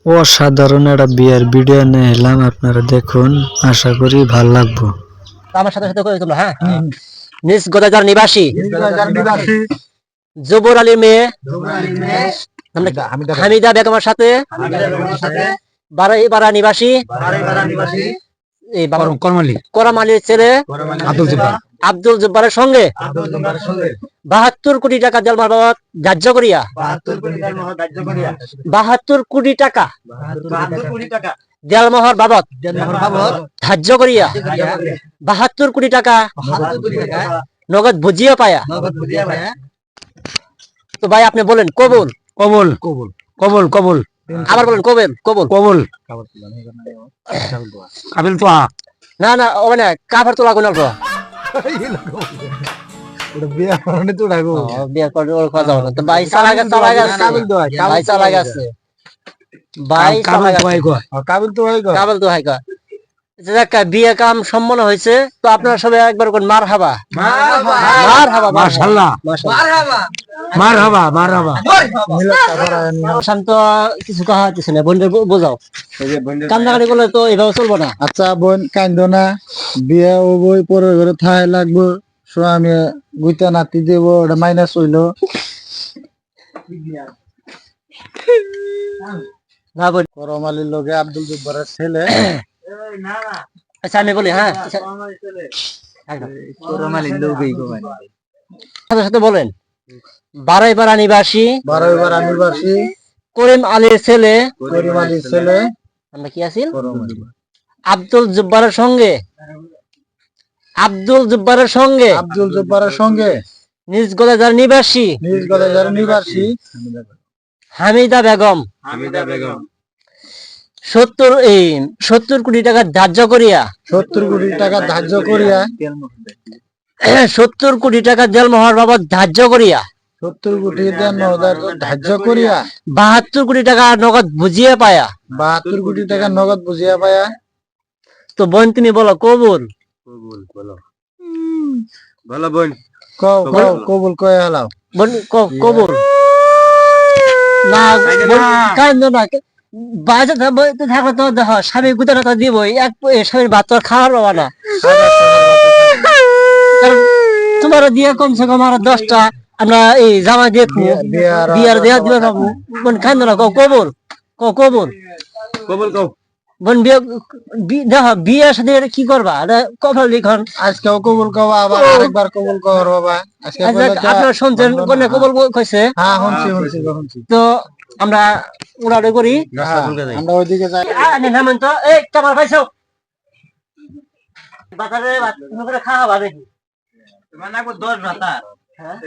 অসাধারণ একটা বিয়ের ভিডিও নিয়ে এলাম, আপনারা দেখুন, আশা করি ভাল লাগবো। আমার সাথে সাথে করে তোমরা, হ্যাঁ। নিজ গোদাগার নিবাসী জুবর আলীর মেয়ে হামিদা বেগমের সাথে বারাইপাড়া নিবাসী করামালির ছেলে আব্দুল জব্বারের সঙ্গে ৭২ কোটি টাকা জেলমার বাবদ ধার্য করিয়া ৭২ কোটি টাকা জেলমোহর বাবদ ধার্য করিয়া ৭২ কোটি টাকা নগদ বুঝিয়ে পায়া। তো ভাই আপনি বলেন কবুল কবুল কবুল কবুল কবুল আবার বলেন কবুল কবুল কবুল কাবিল তো না না মানে কাফার তোলা কোন বিয়া করনে তো ডাগো বিয়ার পর ওর কথা বলো তো ভাই চালা গেছে ভাই চালা গেছে ভাই চালা গেছে কাবিল তো হয় কাবিল তো হয় যাক বিয়ে কাম সম্পন্ন হয়েছে। তো আপনারা সবাই একবার কোন মারহাবা মারহাবা মাশাআল্লাহ মারহাবা মারহাবা শান্ত কিছু কথা হচ্ছে না বোনদের বোঝাও কান্নাকাটি করলে তো এভাবে চলবো না। আচ্ছা বোন কান্দো না, বিয়ে হবই, পরে ঘরে থাই লাগবো, আমি গুইতা নাতি দেব, ওটা মাইনাস হইলো না বোন করমালির লগে আব্দুল জব্বারের ছেলে। আচ্ছা আমি বলি, হ্যাঁ সাথে সাথে বলেন বারাইপাড়া নিবাসী করিম আলীর ছেলে আমরা কি আছি আব্দুল জব্বারের সঙ্গে নিজ গোদাগার নিবাসী হামিদা বেগম ৭০ কোটি টাকা ধার্য করিয়া ৭০ কোটি টাকা জেলমোহর বাবদ ধার্য করিয়া ৭২ কোটি টাকা নগদ বুঝিয়ে পায়া। তো বোন তুমি বলো কবুল কবুল কয়ে হালাও বোন কবুল না বোন কান্দো না, বাজে থাকলে তো দেখো স্বামী গুদানা তো দিবই, এক স্বামীর ভাত তো খাওয়ার বাবা না, তোমার দিয়ে কমসে কম আর 10টা আমরা এই জামা দিয়ে বিয়ার দেওয়া দিবে বাবু। বোন কান্দো না, কবুল কবুল বোন দেখো বিয়ের সাথে কি করবা কপাল লিখন আজকেও কবুল কবা, আবার আরেকবার কবুল কর বাবা। আপনারা শুনছেন কোনে কবুল কইছে? হ্যাঁ শুনছি। তো আমরা উড়াউড়ি করি, আমরা ওইদিকে যাই। নামেন তো এই তোমার পাইছো বাজারে খাওয়া ভাবে তোমার না 10 ভাতা হ্যাঁ